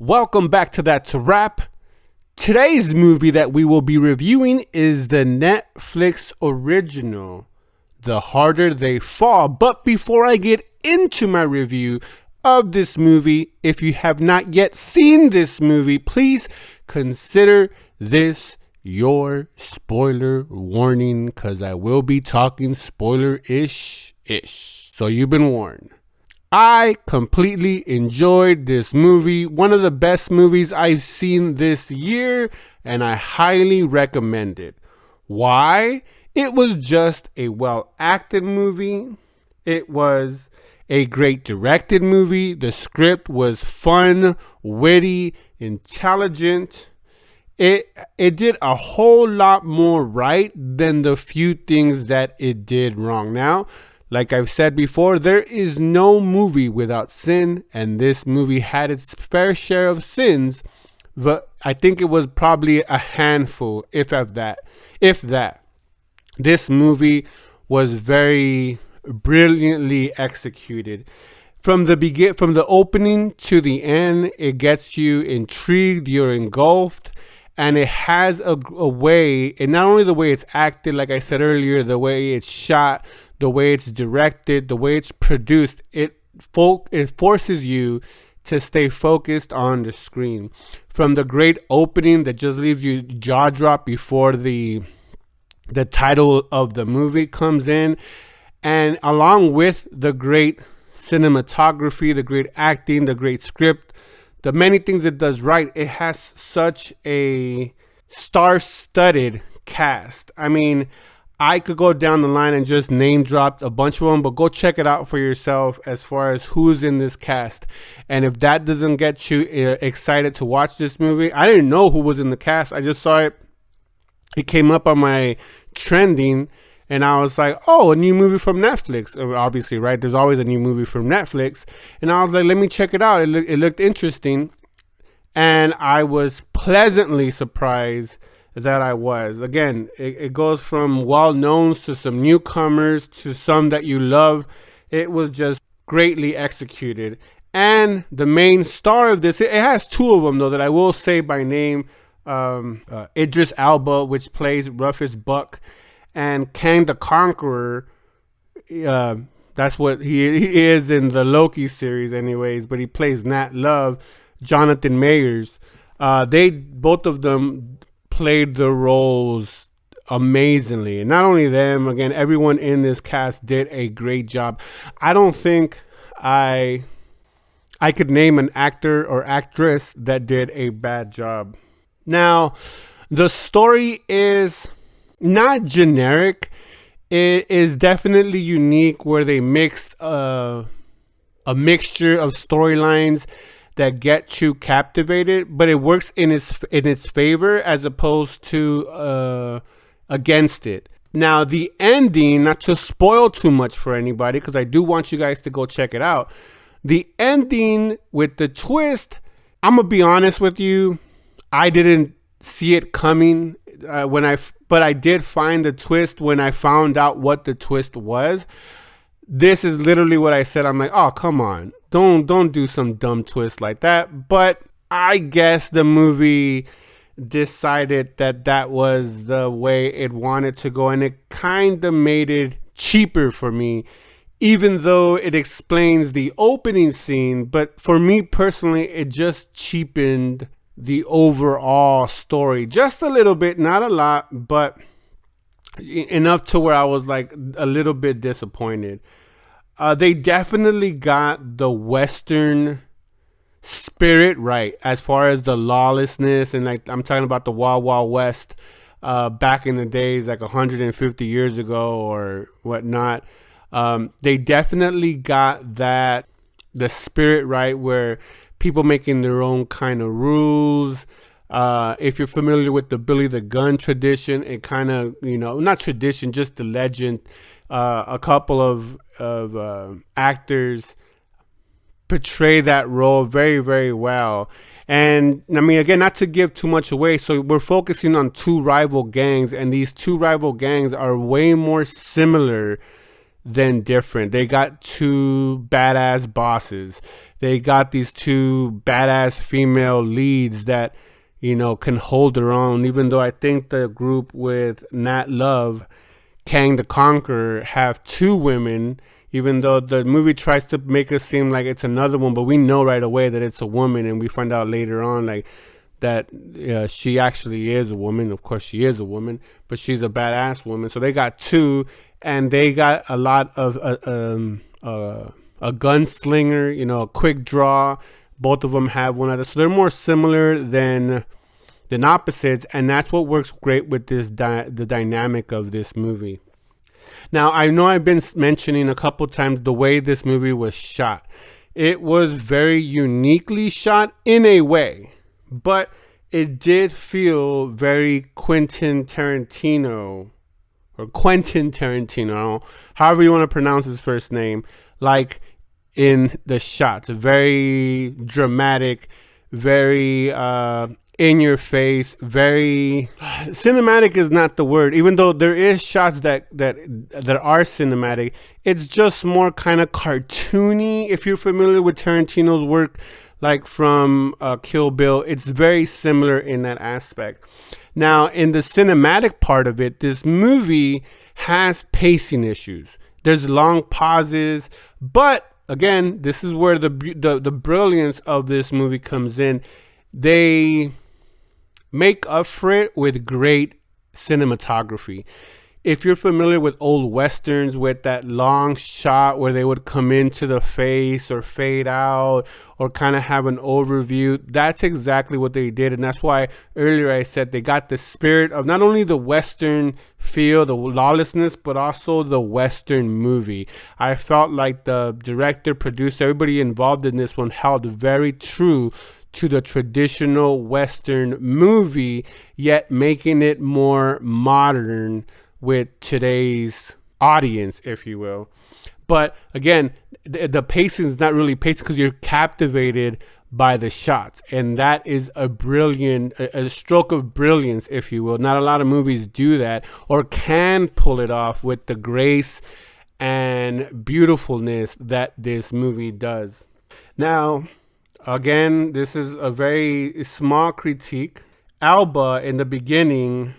Welcome back to That's a Wrap. Today's movie that we will be reviewing is the Netflix original, The Harder They Fall. But before I get into my review of this movie, if you have not yet seen this movie, please consider this your spoiler warning, because I will be talking spoiler-ish. So you've been warned. I completely enjoyed this movie. One of the best movies I've seen this year, and I highly recommend it. Why? It was just a well-acted movie. It was a great directed movie. The script was fun, witty, intelligent. It did a whole lot more right than the few things that it did wrong. Now, like I've said before, there is no movie without sin, and this movie had its fair share of sins, but I think it was probably a handful, if that. This movie was very brilliantly executed. From the opening to the end, it gets you intrigued, you're engulfed, and it has a way, and not only the way it's acted, like I said earlier, the way it's shot, the way it's directed, the way it's produced, it forces you to stay focused on the screen. From the great opening that just leaves you jaw drop before the title of the movie comes in, and along with the great cinematography, the great acting, the great script, the many things it does right, it has such a star-studded cast. I mean, I could go down the line and just name drop a bunch of them, but go check it out for yourself as far as who's in this cast. And if that doesn't get you excited to watch this movie, I didn't know who was in the cast. I just saw it. It came up on my trending, and I was like, oh, a new movie from Netflix. Obviously, right? There's always a new movie from Netflix. And I was like, let me check it out. It looked interesting. And I was pleasantly surprised that I was. Again, it goes from well-knowns to some newcomers to some that you love. It was just greatly executed. And the main star of this, it has two of them though that I will say by name. Idris Elba, which plays Rufus Buck, and Kang the Conqueror. That's what he is in the Loki series anyways, but he plays Nat Love, Jonathan Mayers. They both of them played the roles amazingly, and not only them, again, everyone in this cast did a great job. I don't think I could name an actor or actress that did a bad job. Now, the story is not generic. It is definitely unique, where they mix a mixture of storylines that get you captivated, but it works in its favor as opposed to against it. Now, the ending, not to spoil too much for anybody, because I do want you guys to go check it out. The ending with the twist, I'm gonna be honest with you, I didn't see it coming but I did find the twist when I found out what the twist was. This is literally what I said. I'm like, oh, come on. Don't do some dumb twist like that. But I guess the movie decided that was the way it wanted to go, and it kind of made it cheaper for me, even though it explains the opening scene. But for me personally, it just cheapened the overall story just a little bit, not a lot, but enough to where I was like a little bit disappointed. They definitely got the Western spirit right as far as the lawlessness, and like I'm talking about the Wild Wild West back in the days, like 150 years ago or whatnot. They definitely got the spirit right, where people making their own kind of rules. If you're familiar with the Billy the Gun tradition, it kind of, not tradition, just the legend. A couple of actors portray that role very, very well. And I mean, again, not to give too much away, so we're focusing on two rival gangs, and these two rival gangs are way more similar than different. They got two badass bosses. They got these two badass female leads that, can hold their own. Even though I think the group with Nat Love, Kang the Conqueror, have two women, even though the movie tries to make it seem like it's another one, but we know right away that it's a woman, and we find out later on like that she actually is a woman. Of course she is a woman, but she's a badass woman. So they got two, and they got a lot of a gunslinger, a quick draw. Both of them have one other, so they're more similar than opposites, and that's what works great with this the dynamic of this movie. Now, I know I've been mentioning a couple times the way this movie was shot. It was very uniquely shot in a way, but it did feel very Quentin Tarantino, however you want to pronounce his first name, like in the shots. Very dramatic, very in your face, very cinematic is not the word, even though there is shots that are cinematic. It's just more kind of cartoony. If you're familiar with Tarantino's work, like from Kill Bill, it's very similar in that aspect. Now, in the cinematic part of it, this movie has pacing issues. There's long pauses, but again, this is where the brilliance of this movie comes in. They make up for it with great cinematography. If you're familiar with old westerns with that long shot where they would come into the face or fade out or kind of have an overview, that's exactly what they did. And that's why earlier I said they got the spirit of not only the western feel, the lawlessness, but also the western movie. I felt like the director, producer, everybody involved in this one held very true to the traditional western movie, yet making it more modern with today's audience, if you will. But again, the pacing is not really pacing because you're captivated by the shots, and that is a brilliant, a stroke of brilliance, if you will. Not a lot of movies do that or can pull it off with the grace and beautifulness that this movie does. Now, again, this is a very small critique. Alba, in the beginning,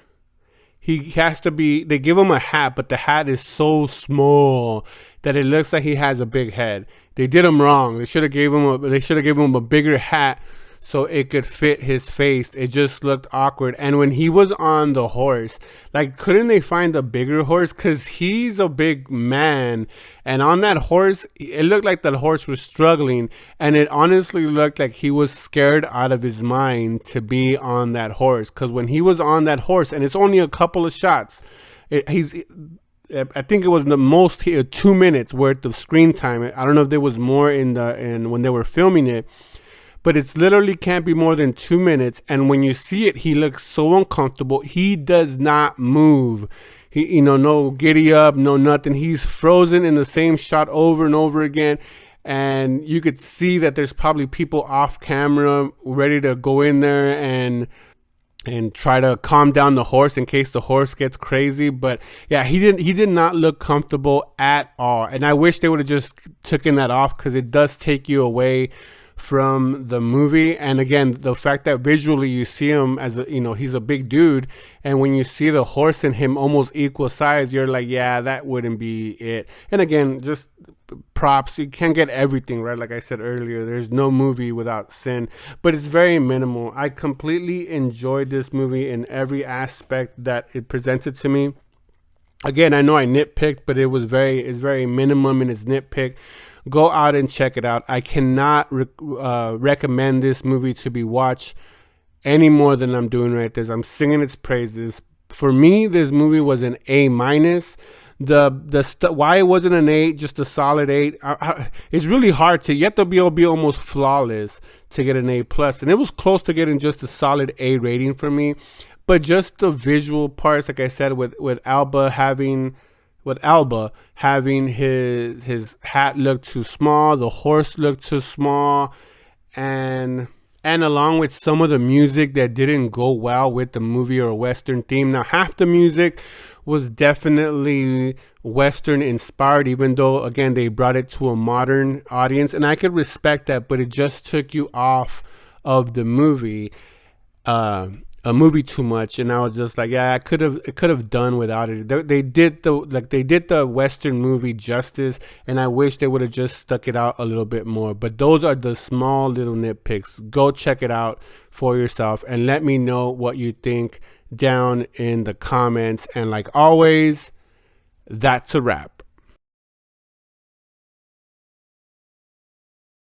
they give him a hat, but the hat is so small that it looks like he has a big head. They did him wrong. They should have gave him a bigger hat so it could fit his face. It just looked awkward. And when he was on the horse, like, couldn't they find a bigger horse? Because he's a big man. And on that horse, it looked like that horse was struggling. And it honestly looked like he was scared out of his mind to be on that horse. Because when he was on that horse, and it's only a couple of shots, I think it was the most 2 minutes worth of screen time. I don't know if there was more in when they were filming it, but it's literally can't be more than 2 minutes. And when you see it, he looks so uncomfortable. He does not move. He, no giddy up, no nothing. He's frozen in the same shot over and over again. And you could see that there's probably people off camera ready to go in there and try to calm down the horse in case the horse gets crazy. But yeah, he did not look comfortable at all. And I wish they would have just taken that off, because it does take you away from the movie. And again, the fact that visually you see him as he's a big dude, and when you see the horse and him almost equal size, you're like, yeah, that wouldn't be it. And again, just props. You can't get everything right. Like I said earlier, there's no movie without sin, but it's very minimal. I completely enjoyed this movie in every aspect that it presented to me. Again, I know I nitpicked, but it's very minimum in its nitpick. Go out and check it out. I cannot recommend this movie to be watched any more than I'm doing right there. I'm singing its praises. For me, this movie was an A-. Why it wasn't an 8, just a solid 8. It's really hard to. You have to be almost flawless to get an A+, and it was close to getting just a solid A rating for me. But just the visual parts, like I said, with Alba having his hat look too small, the horse looked too small, and and along with some of the music that didn't go well with the movie or Western theme. Now, half the music was definitely Western inspired, even though, again, they brought it to a modern audience. And I could respect that, but it just took you off of the movie. A movie too much, and I was just like, yeah, it could have done without it. They did the Western movie justice, and I wish they would have just stuck it out a little bit more. But those are the small little nitpicks. Go check it out for yourself and let me know what you think down in the comments. And like always, that's a wrap.